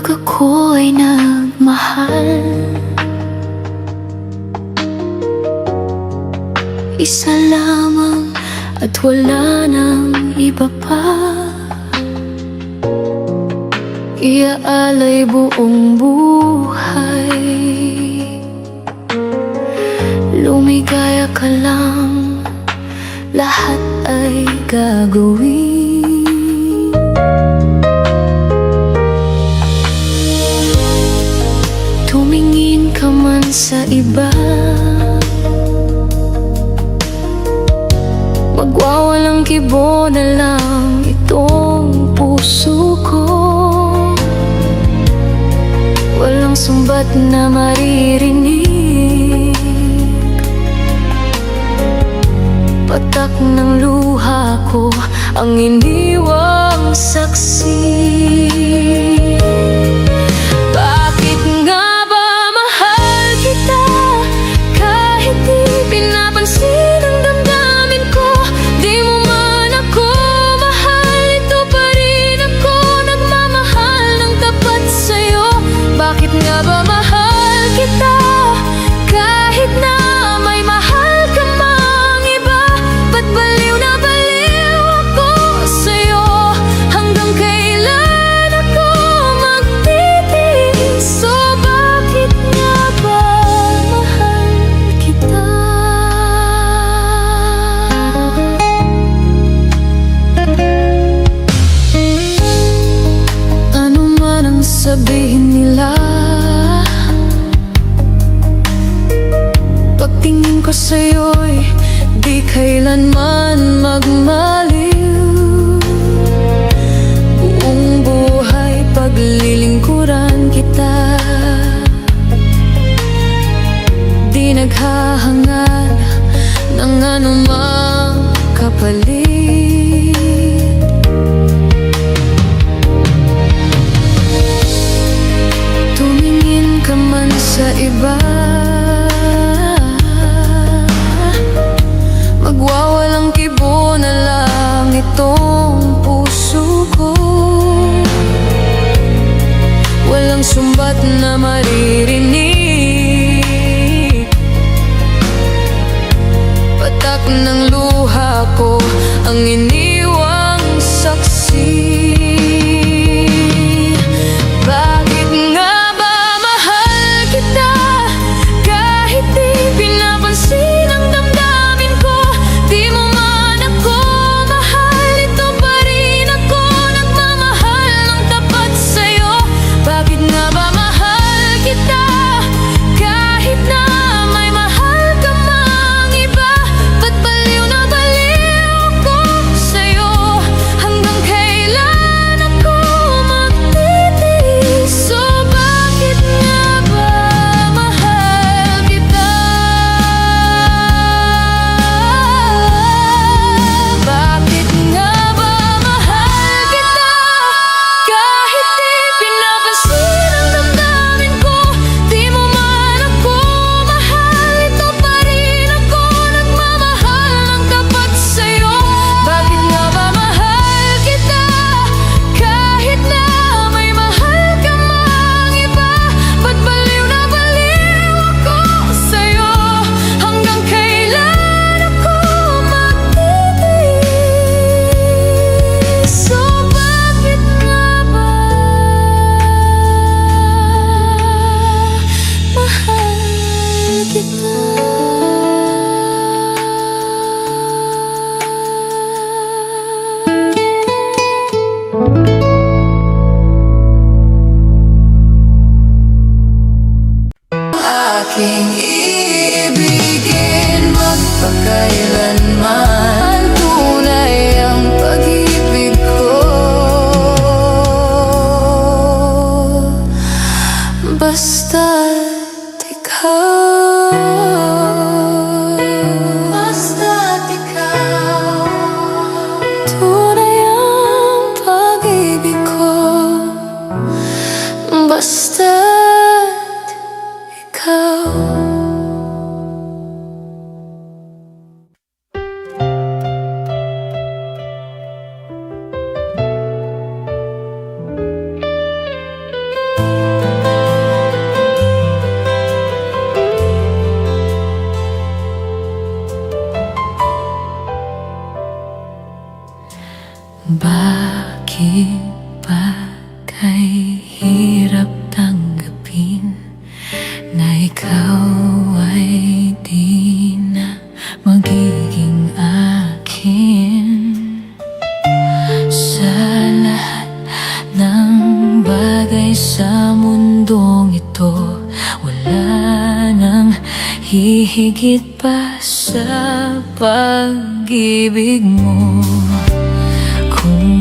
Pag ako'y nagmahal, isa lamang at wala nang iba pa. Iaalay buong buhay, lumigaya ka lang, lahat ay gagawin. Tumingin ka man sa iba, magwawalang kibo na lang itong puso ko. Walang sumbat na maririnig, patak ng luha ko ang iniwang saksi. Bakit nga ba mahal kita, kahit di pinapansin ang damdamin ko? Di mo man ako mahal, ito pa rin ako nagmamahal ng tapat sa'yo. Bakit nga ba mahal kita, kahit na may mahal ka mang iba? Ba't baliw na baliw ako sa'yo? Hanggang kailan ako magtitiis? So bakit nga ba mahal kita? Ano man ang sabihin nila, pagtingin ko sa'yo'y di kailanman magmaliw. Buong buhay paglilingkuran kita, di naghahangad ng anumang kapalit. Tumingin ka man sa iba, magwawalang kibo na lang itong puso ko. Walang sumbat na maririnig, patak ng luha ko ang iniwang saksi. Bakit nga ba mahal kita, kahit di pinapansin ang damdamin ko? Di mo man ako mahal, ito pa rin ako nagmamahal ng tapat sa'yo. Bakit nga ba mahal kita, kahit na may mahal ka mang iba? Ba't baliw na baliw ako sa'yo? Hanggang kailan ako magtitiis? So bakit nga ba mahal kita? Bakit nga ba mahal kita, kahit di pinapansin ang damdamin ko? Di mo man ako mahal, ito pa rin ako nagmamahal ng tapat sa'yo. Bakit nga ba mahal kita, kahit na may mahal ka mang iba? Ba't baliw na baliw ako sa'yo? Hanggang kailan ako magtitiis? So bakit nga ba mahal kita? Aking ibigin magpakailanman, tunay ang pag-ibig ko. Basta't ikaw, basta't ikaw, tunay ang pag-ibig ko. Basta't ikaw. ay hirap tanggapin na ikaw ay di na magiging akin. Sa lahat ng bagay sa mundong ito, wala nang hihigit pa sa pag-ibig mo. Kung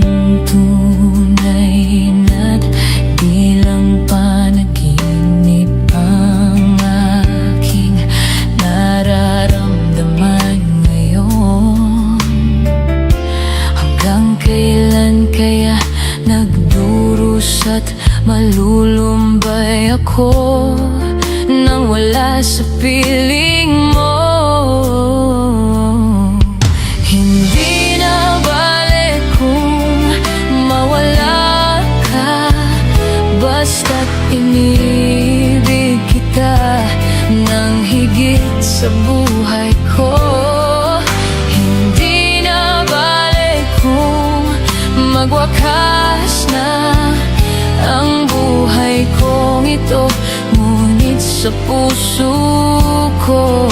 tunay na't di lang panaginip ang aking nararamdaman ngayon, hanggang kailan kaya nagdurusa at malulumbay ako nang wala sa piling mo? Hindi na bale kung mawala ka, basta't inibig kita nang higit sa buhay ko. Hindi na bale kung magwakas na ang buhay kong ito, ngunit sa puso ko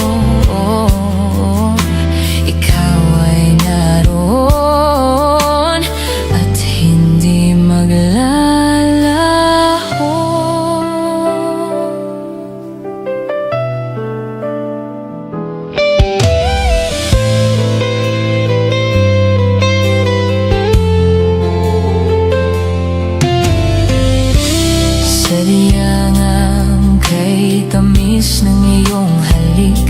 ikaw ay naroon at hindi maglalaho. Sadya ngang kay tamis ng iyong halik,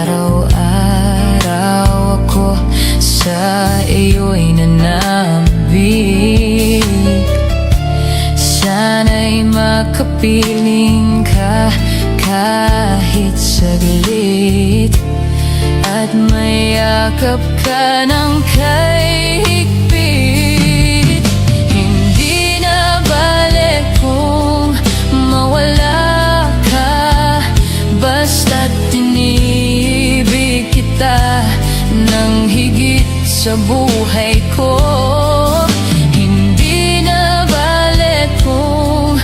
araw-araw ako sa iyo'y nanambik. Sana'y makapiling ka kahit saglit, at mayakap ka ng kay higpit. Hindi na bale kung mawala ka, basta't inibig kita nang higit sa buhay ko. Hindi na bale kung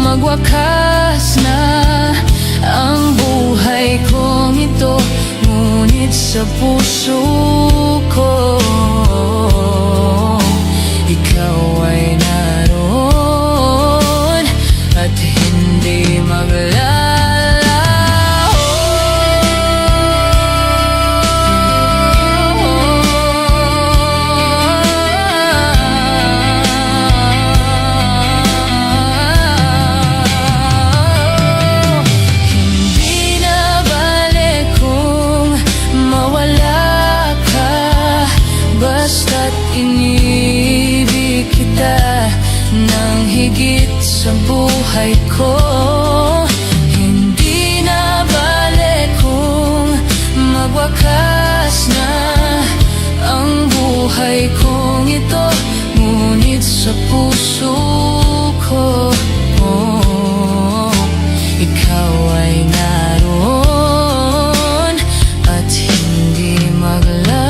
magwakas na ang buhay kong ito, ngunit sa puso ko ikaw ay naroon at hindi maglalaho. Hindi na bale kung mawala ka, basta't inibig kita nang higit sa buhay ko. Hindi na bale kung magwakas na ang buhay kong ito, ngunit sa puso ko ikaw ay naroon at hindi maglalaho.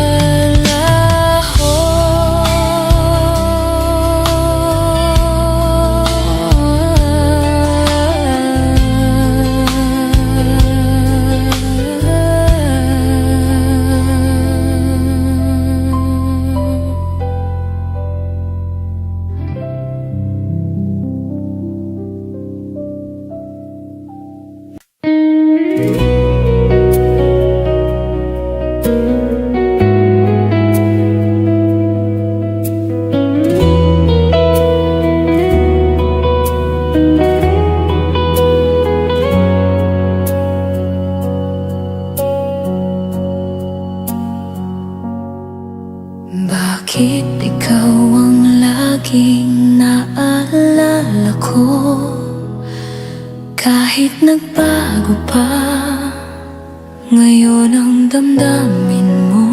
Bakit ikaw ang laging naalala ko, kahit nagbago pa ngayon ang damdamin mo?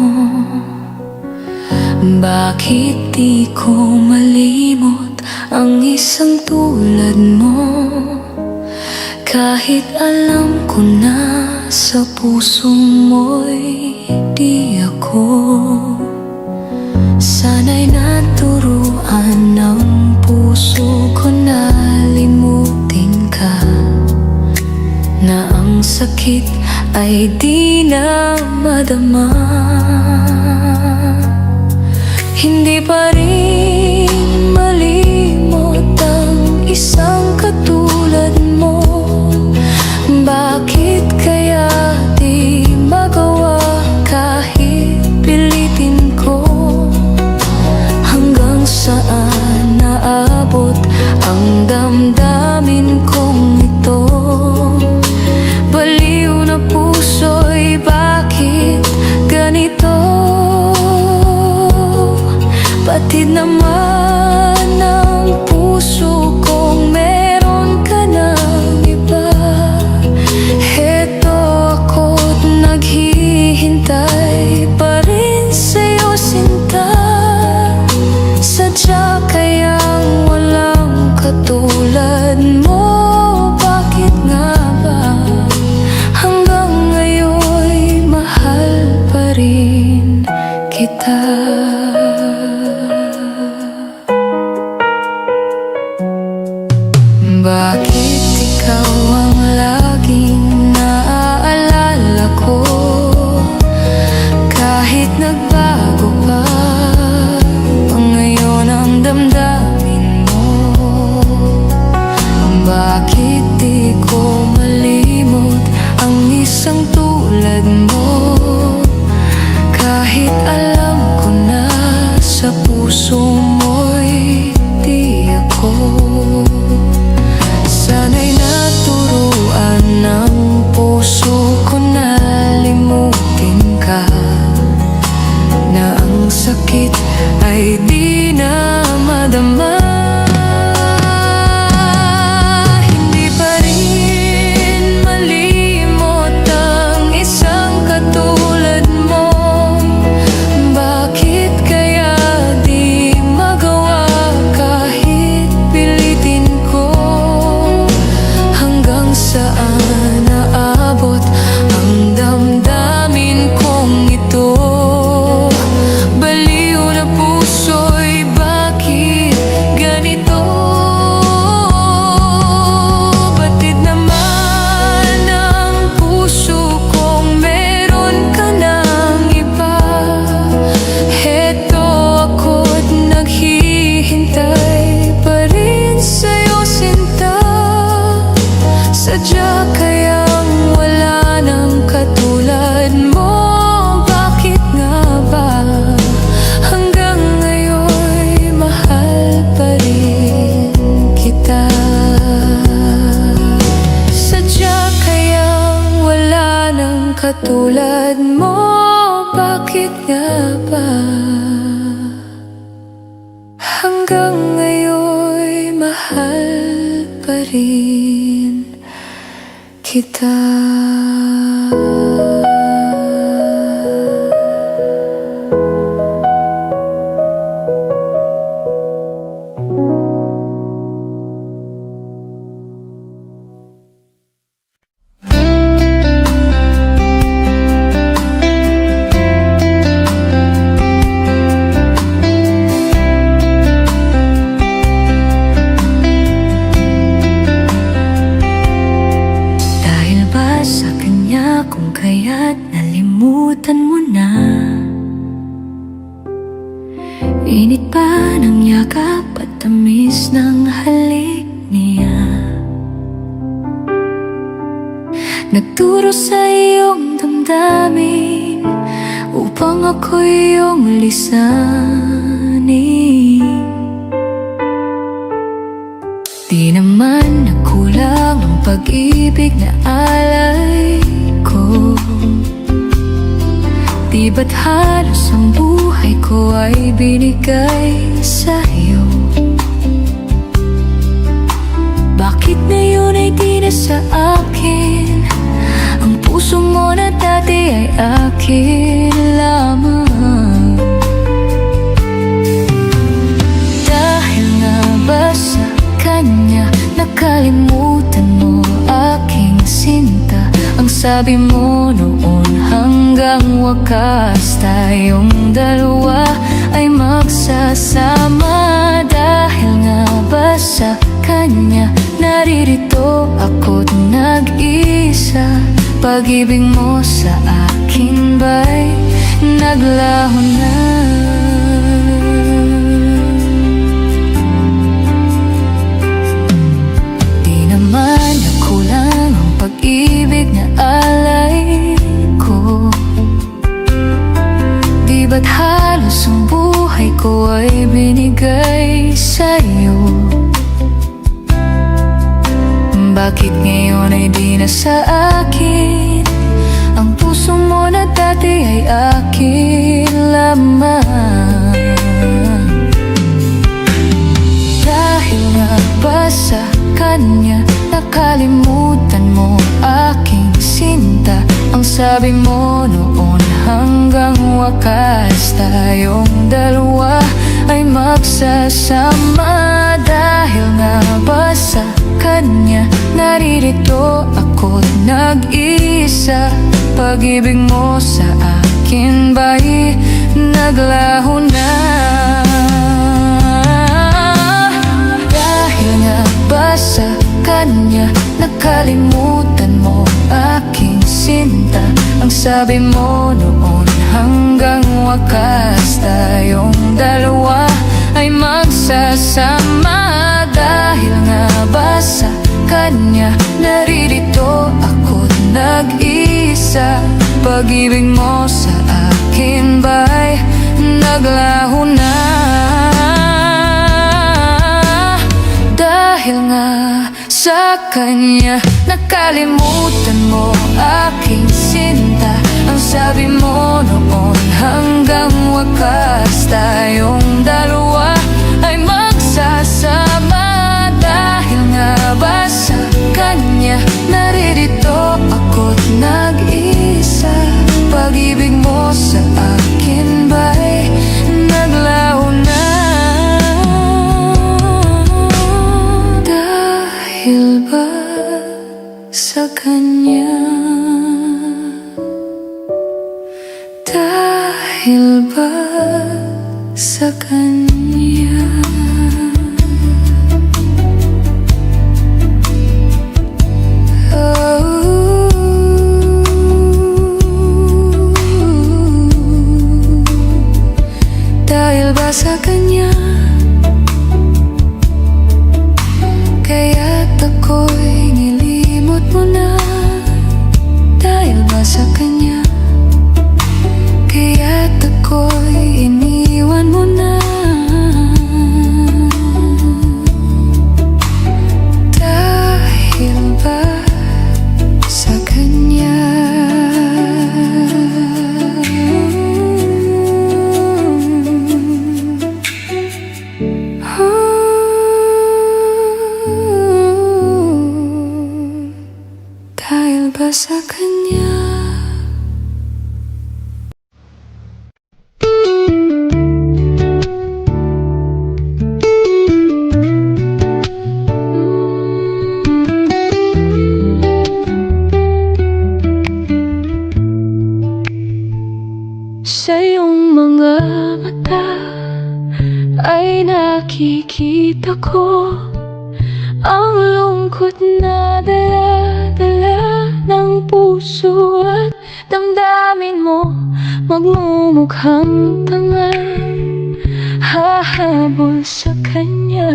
Bakit di ko malimot ang isang tulad mo, kahit alam ko na sa puso mo'y di ako? Sana'y naturuan ng puso sakit ay di na madama. Hindi pa rin malimot ang isang katulad mo. Bakit kaya di magawa kahit pilitin ko? Hanggang saan naabot ang damdamin kong ito? Baliw na puso'y bakit ganito? Batid naman ang puso kong meron ka ng iba. Heto ako't naghihintay pa rin sa'yo, sinta. Sadya kayang walang katulad mo? Bakit nga ba hanggang ngayon'y mahal pa rin kita? Bakit ikaw ang laging naaalala ko? Kahit nagbago pa ngayon ang damdamin mo. Bakit di ko malimot ang isang tulad mo? Kahit alam ko na sa puso mo'y di ako. Sana'y naturuan ng puso ko na limutin ka, na ang sakit ay di na madama. Hindi pa rin malimot ang isang katulad mo. Bakit kaya di magawa kahit pilitin ko? Hanggang saan naabot ang damdamin kong ito? Baliw na puso'y bakit ganito? Batid naman ang puso kong meron ka ng iba. Heto ako't naghihintay pa rin sa'yo, sinta. Sadya kayang wala nang katulad mo? Bakit nga ba hanggang ngayon'y mahal pa rin kita? Sadya kayang wala nang katulad mo? Bakit nga ba hanggang ngayon'y mahal pa rin kita? Kung kaya't nalimutan mo na, init pa ng yakap at tamis ng halik niya. Nagturo sa iyong damdamin upang ako iyong lisanin. Di naman nagkulang ang pag-ibig na alay ko. Di ba't halos ang buhay ko ay binigay sa'yo? Bakit ngayon ay di na sa akin? Ang puso mo na dati ay akin lamang. Dahil nga ba sa kanya nakalimutan mo aking sinta? Ang sabi mo noon hanggang wakas tayong dalawa ay magsasama. Dahil nga ba sa kanya naririto ako't nag-isa? pag-ibig mo sa akin ba'y naglaho na? Di naman na kulang ang pag-ibig na alay ko. Di ba't halos ang buhay ko ay binigay sa'yo? Bakit ngayon ay di na sa akin ang puso mo na dati ay akin lamang? Dahil nga ba sa kanya nakalimutan mo aking sinta? Ang sabi mo noon hanggang wakas tayong dalawa ay magsasama. Dahil nga ba sa kanya naririto ako't nag-iisa? Pag-ibig mo sa akin ba'y naglaho na? Dahil nga ba sa kanya nakalimutan mo aking sinta? Ang sabi mo noon hanggang wakas tayong dalawa ay magsasama. Dahil nga ba sa kanya naririto ako't nag-iisa? Pag-ibig mo sa akin ba'y naglaho na? Dahil nga sa kanya nakalimutan mo aking sinta? Ang sabi mo noon hanggang wakas tayong dalawa ay magsasama. Dahil nga ba sa kanya naririto ako't nag-iisa? Pag-ibig mo sa akin ba'y naglaho na? Dahil ba sa kanya? Dahil ba sa kanya? Dahil ba sa kanya kaya't ako'y nilimot mo na? Dahil ba sa kanya kaya't ako'y iniwan mo na? Dahil ba sa kanya? Dahil ba sa kanya? Sa iyong mga mata ay nakikita ko ang lungkot na dala-dala ng puso at damdamin mo. Magmumukhang tanga, hahabol sa kanya.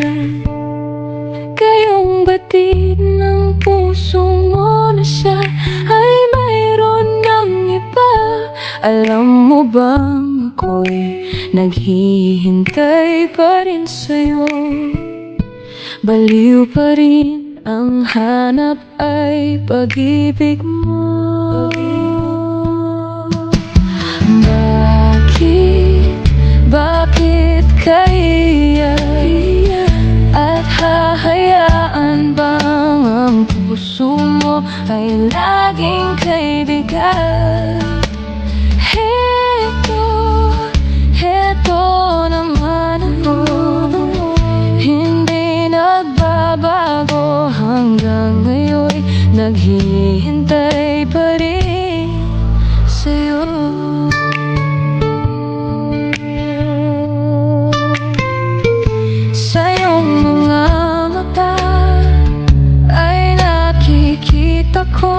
Kayong batid ng puso mo na siya ay mayroon ng iba. Alam mo bang ako'y naghihintay pa rin sa'yo? Baliw pa rin ang hanap ay pag-ibig mo. Bakit kaya at hahayaan bang ang puso mo ay laging kaibigan? Heto naman ako, hindi nagbabago hanggang ngayon, naghihintay pa rin sa'yo. Sa iyong mga mata ay nakikita ko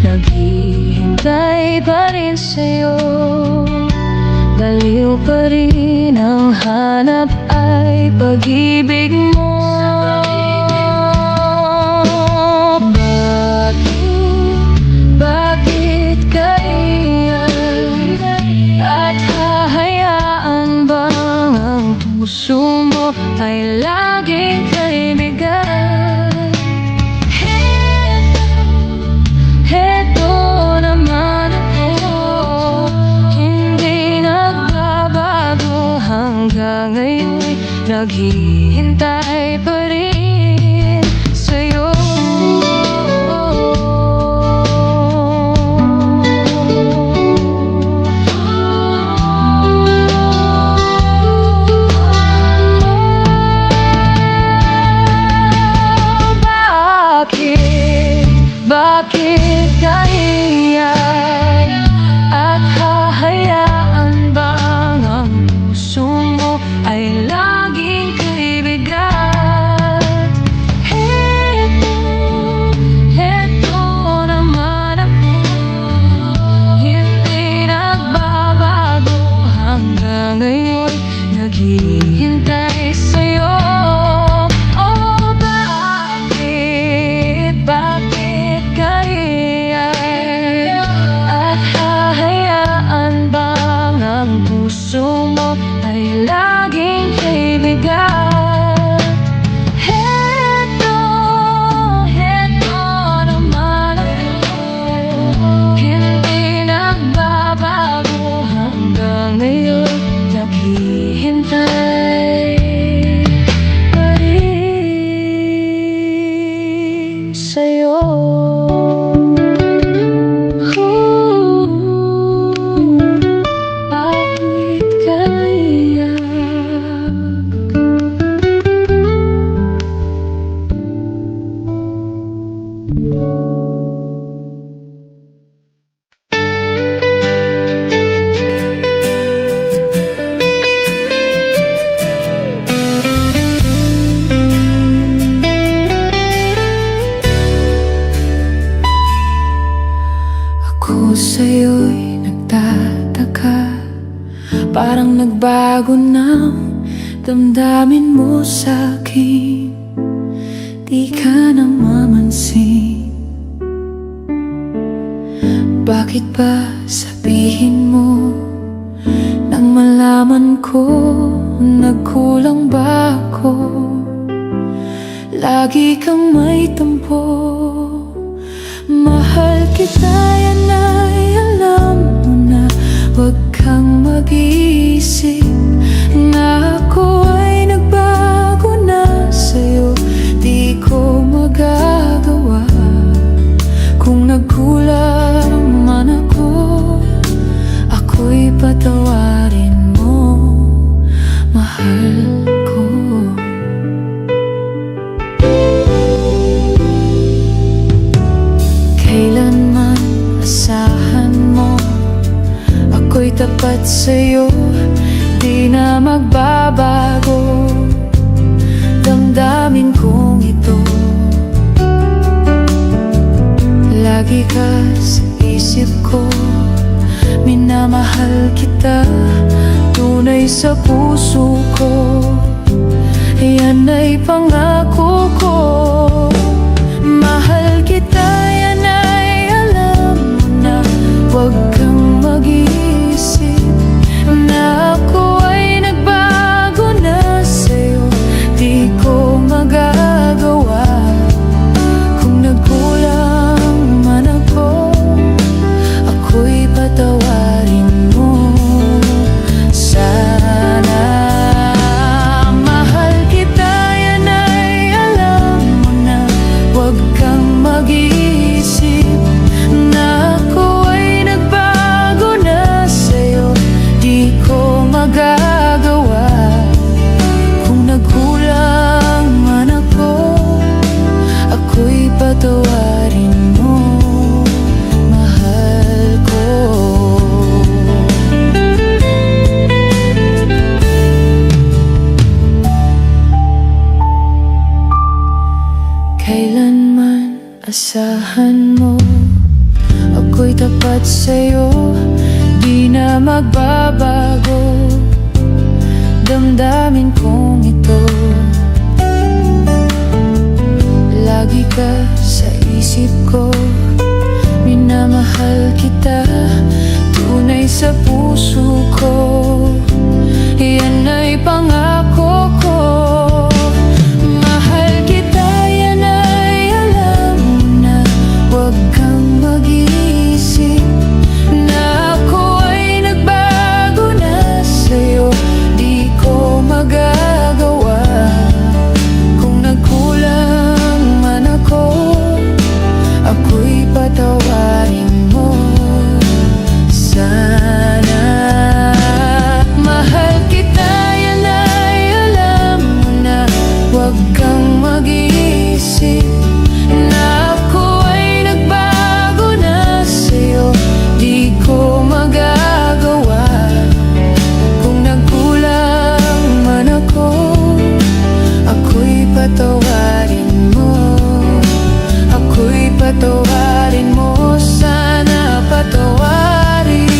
naghihintay pa rin sa'yo. Baliw pa rin ang hanap ay pag-ibig mo. Bakit kaya at hahayaan bang ang puso mo ay laging kaibigan? Heto naman ako, hindi nagbabago hanggang ngayon, naghihintay pa rin sa'yo. Bakit kaya at hahayaan bang ang puso mo ay laging kaibigan? Heto naman ako, hindi nagbabago hanggang ngayon, naghihintay sa'yo. Puso mo ay laging kaibigan. Heto naman ako, hindi nagbabago hanggang ngayon, naghihintay pa rin sa'yo. Ako sa'yo'y nagtataka, parang nagbago na damdamin mo sa'kin, di ka namamansin. Bakit ba sabihin mo nang malaman ko nagkulang ba ako? Lagi kang may tampo. Mahal kita, yan ay alam mo na. Huwag kang mag-iisip na ako ay nagbago na sa'yo. Di ko magagawa kung nagkulang man ako. Ako'y patawarin mo, mahal ko. Kailanman asahan mo, ako'y tapat sa'yo, di na magbabago damdamin kong ito. Lagi ka sa isip ko, minamahal kita, tunay sa puso ko, yan ay pangako ko. Mahal kita, yan ay alam mo na. Huwag kang mag-iisip na ako ay nagbago na sa'yo. Di ko magagawa kung nagkulang man ako. Ako'y patawarin mo sana. Mahal kita, yan ay alam mo ako'y tapat sa'yo, di na magbabago damdamin kong ito. Lagi ka sa isip ko, minamahal kita, tunay sa puso ko, yan ay pangako ko. Mahal kita, yan ay alam mo na, huwag kang mag-iisip na ako ay nagbago na sa'yo, di ko magagawa. Kung nagkulang man ako, ako'y patawarin mo sana. Mahal kita, yan ay alam mo na, huwag kang mag-iisip na ako ay nagbago na sa'yo, di ko magagawa. Kung nagkulang man ako, ako'y patawarin mo, ako'y patawarin mo sana, patawarin.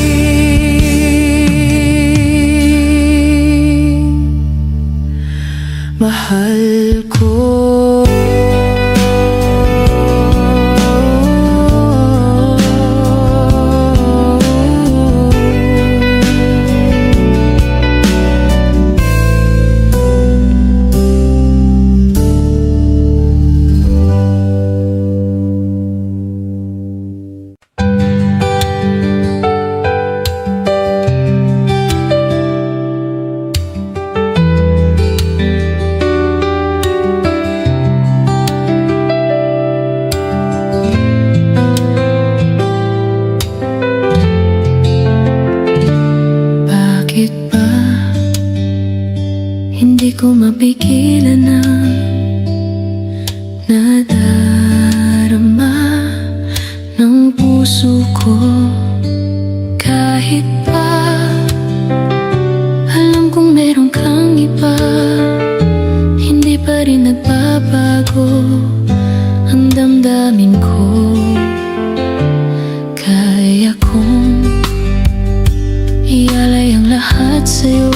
Mahal ko. Hindi ko mapigilan na nadarama ng puso ko. Kahit pa alam kong meron kang iba, hindi pa rin nagbabago ang damdamin ko. Kaya kong ialay ang lahat sa'yo,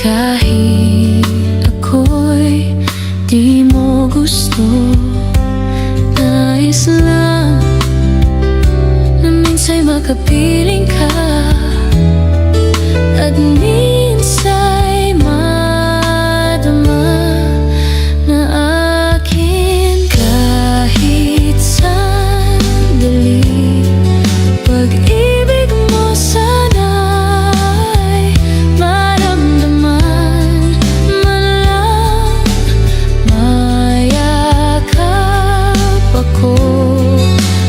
kahit ako'y di mo gusto. Nais lang na minsa'y makapiling ka, at minsa'y madama na akin. Kahit sandali, pag-ibig mo sana'y maramdaman, man lang mayakap ako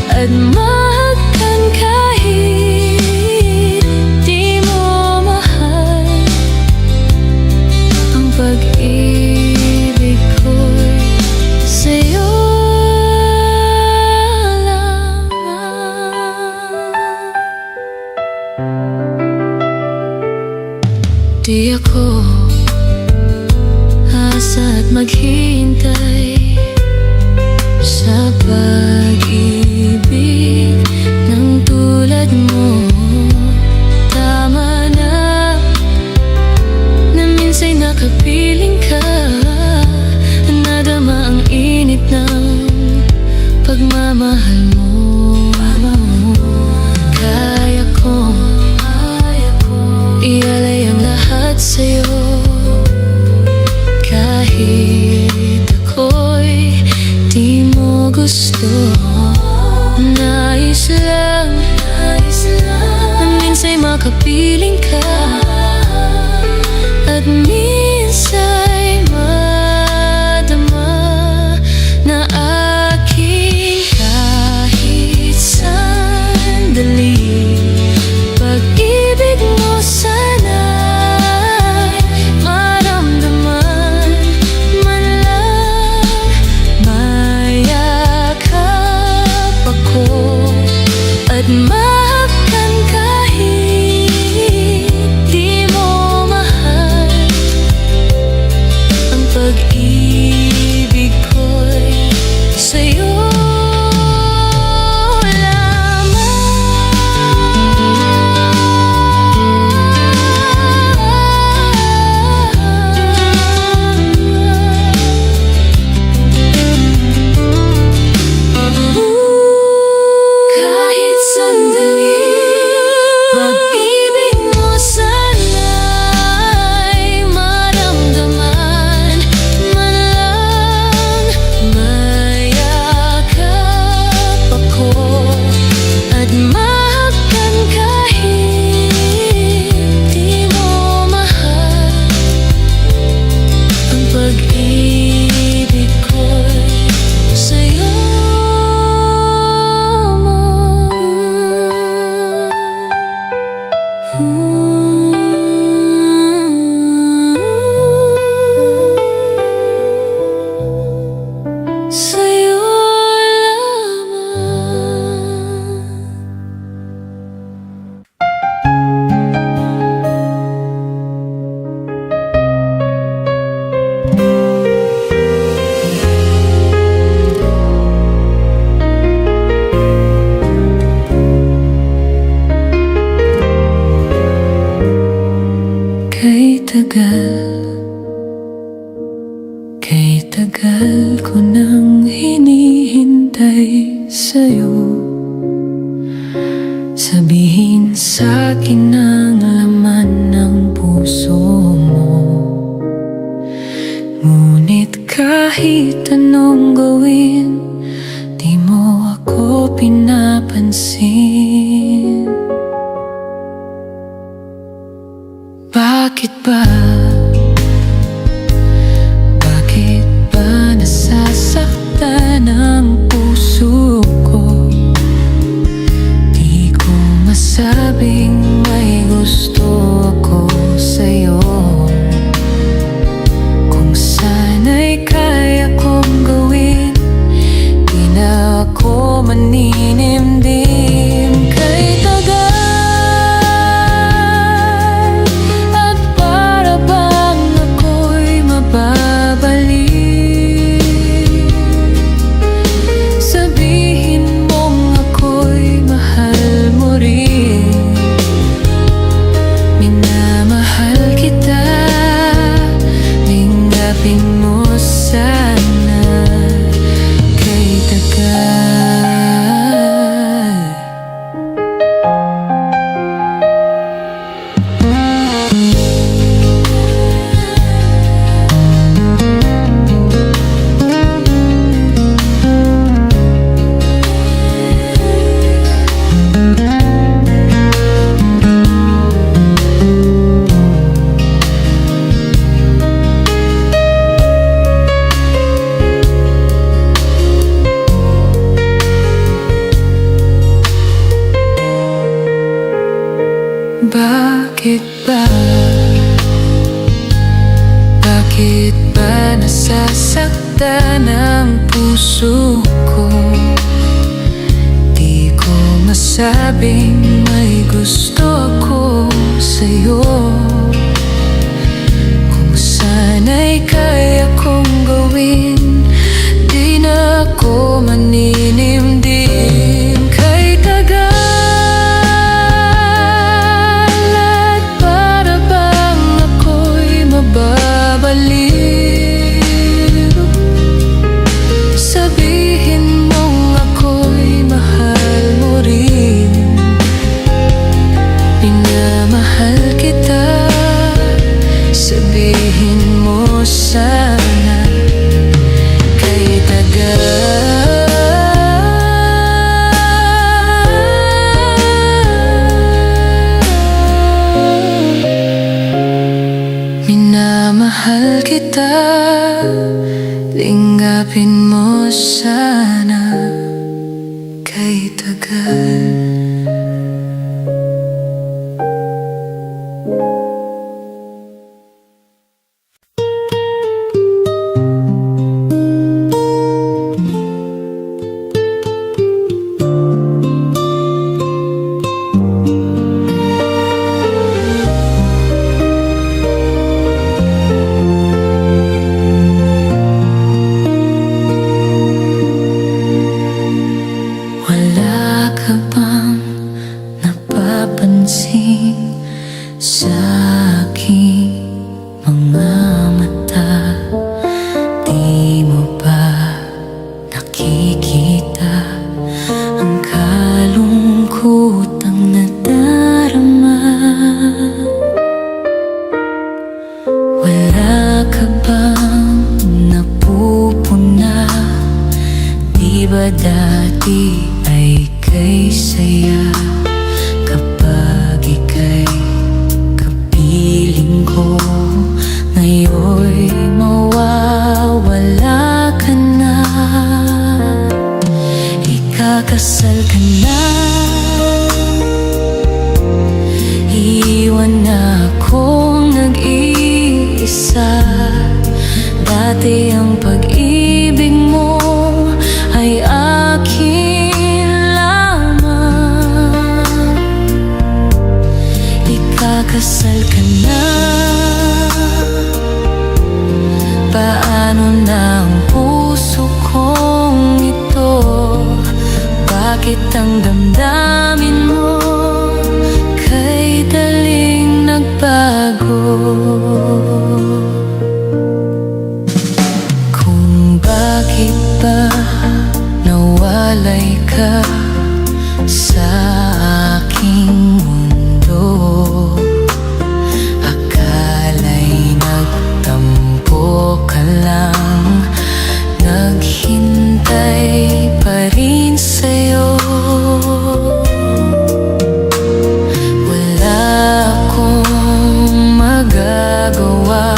at mahagkan kahit di mo mahal. Ang pag-ibig ko'y sa'yo lang. Di ako asa at maghihintay sa pag-ibig ng tulad mo. Tama na na minsa'y nakapiling ka, nadama ang init ng pagmamahal mo. Kaya ko ialay ang lahat sa'yo, kahit ako'y di mo gusto. Nais lang na minsa'y makapiling ka, at minsa'y madama na aking kahit sandali. Pag-ibig mo sana'y maramdaman, man lang mayakap ako at mahagkan kahit di mo mahal. Ang pag-ibig ko'y sa'yo lang. kay tagal ko nang hinihintay sa'yo. Sabihin sa'kin ang laman ng puso mo. Ngunit kahit anong gawin, di mo ako pinapansin. Bakit ba? Bakit ba nasasaktan ang puso ko? Di ko masabing may gusto ako sa'yo. Kung sana'y kaya kong gawin, di na ako maninimdim. Kay tagal at para bang ako'y mababalik. Sabihin mong ako'y mahal mo rin. Minamahal kita, lingapin mo sana kay tagal. Bakit ba? Bakit ba nasasaktan ang puso ko? Di ko masabing may gusto ako sa'yo. Kung sana'y kaya kong gawin, di na ako maninimdim. Kay tagal babalik. Sabihin mong ako'y mahal mo rin. Minamahal kita, sabihin mo sana kay tagal. Minamahal kita, lingapin mo sana kay tagal. Wala ka bang napapansin sa aking mga mata? Di mo ba nakikita ang kalungkotang nadarama? Wala ka bang napupuna? Di ba dati ay kay saya kapag ika'y kapiling ko? Ngayon'y mawawala ka na. Ikakasal ka na, iwan na akong nag-iisa. Dati ang pag-ibig mo ay akin lamang. Ikakasal ka na, paano na ang puso kong ito? Bakit ang damdamin mo kay daling nagbago? sa aking mundo. Akala'y nagtampo ka lang, naghintay pa rin sa'yo. Wala akong magagawa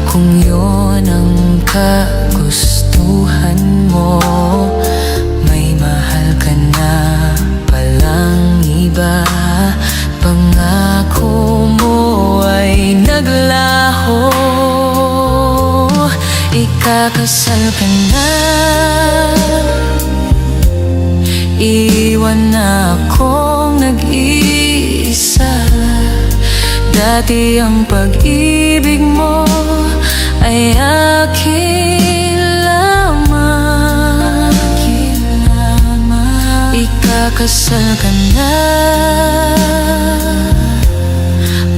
kung yun ang kagustuhan mo. May mahal ka na palang iba, pangako mo ay naglaho. Ikakasal ka na, iwan na akong nag-iisa. Dati ang pag-ibig mo ay akin lamang. Ikakasal ka na,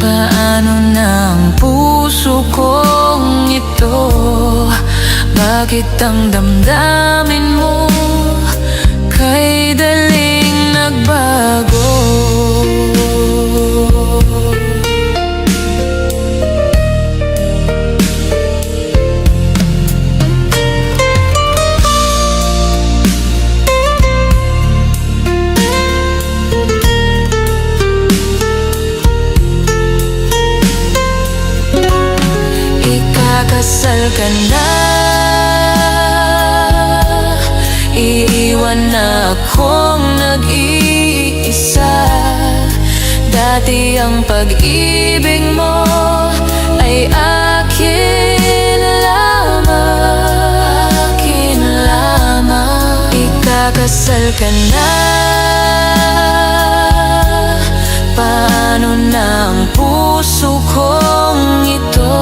paano na ang puso kong ito? Bakit ang damdamin mo kay daling nagbago? Ikakasal ka na, iiwan na akong nag-iisa. Dati ang pag-ibig mo ay akin lamang. Ikakasal ka na, paano na ang puso kong ito?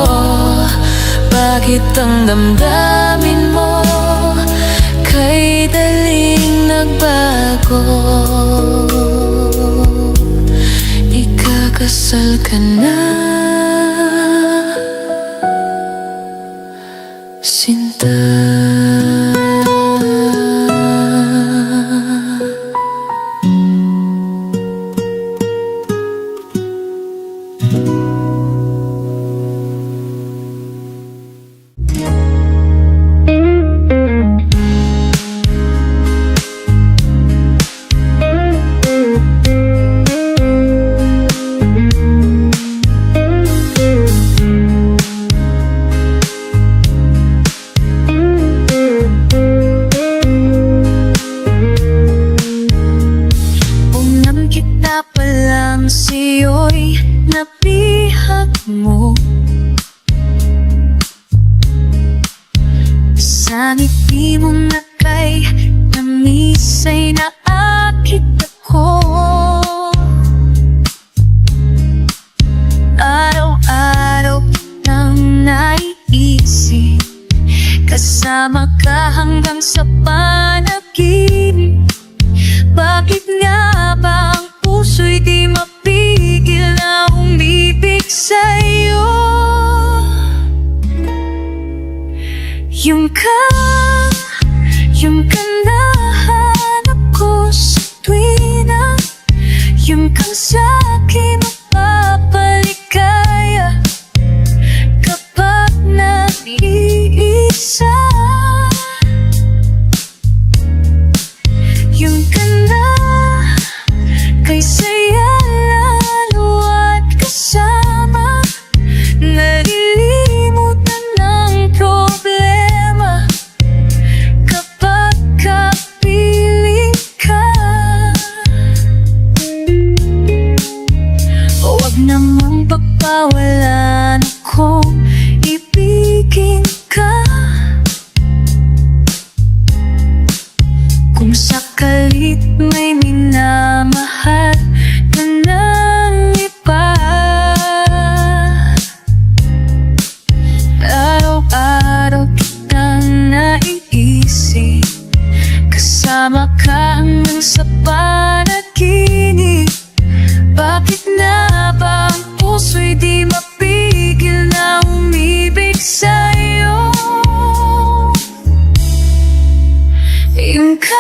Bakit ang damdamin mo kay daling nagbago? Ikakasal ka na, Sinta. Sa'yo'y nabihag mo, sa ngiti mong nakay tamis ay naakit ako. Araw-araw kitang naiisip, kasama ka hanggang sa panaginip. Bakit nga ba ang puso'y di mapigil na umibig sa'yo? Yung kang nahanap ko sa tuwina, yung kang sa'kin mapapaligaya kapag nag-iisa. Yung ka na kay saya lalo at kasama, nalilimutan ng problema kapag kapiling ka. Huwag namang pagpawalan akong ibigin ka. Kung sakalit may minamahal ka ng iba, araw-araw kitang naiisip, kasama ka hanggang sa panaginip. Bakit na ba ang puso'y di mapigil na umibig sa'yo? Yung ka